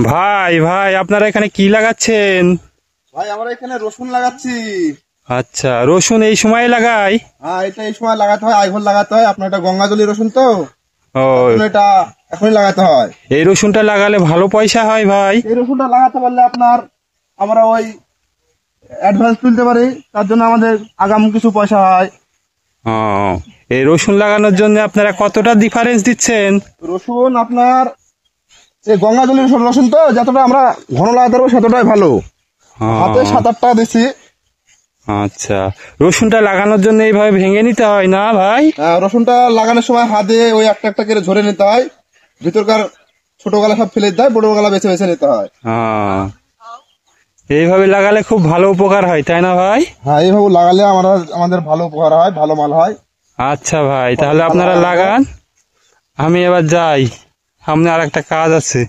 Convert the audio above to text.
ভাই ভাই আপনারা এখানে কি লাগাচ্ছেন? ভাই আমরা এখানে রসুন লাগাচ্ছি। আচ্ছা, রসুন এই সময় লাগাই? হ্যাঁ, এটা এই সময় লাগাতে হয়, আইভর লাগাতে হয়। আপনার এটা গঙ্গাজলি রসুন তো, ও, এটা এখনই লাগাতে হয়। এই রসুনটা লাগালে ভালো পয়সা হয় ভাই? এই রসুনটা লাগাতে পারলে আমরা ওই অ্যাডভান্স তুলতে পারি, তার জন্য আমাদের আগাম কিছু পয়সা হয়। ও, এই রসুন লাগানোর জন্য আপনারা কতটা ডিফারেন্স দিচ্ছেন? রসুন আপনার এই গঙ্গাজলি রসুন তো, যতটা আমরা ঘন লাগাতে পারবো ততটাই ভালো। হাতে 7-8 টাকা দিচ্ছি। আচ্ছা, রসুনটা লাগানোর জন্য এইভাবে ভেঙে নিতে হয় না ভাই? রসুনটা লাগানোর সময় হাতে ওই একটা একটা করে ঝরে নিতে হয়, ভিতরকার ছোট গালা সব ফেলে দিতে হয়, বড় গালা বেছে বেছে নিতে হয়। এইভাবে লাগালে খুব ভালো উপকার হয় তাই না ভাই? হ্যাঁ, এইভাবে লাগালে আমাদের ভালো উপকার হয়, ভালো মাল হয়। আচ্ছা ভাই, তাহলে আপনারা লাগান, আমি এবার যাই, সামনে আর একটা কাজ আছে।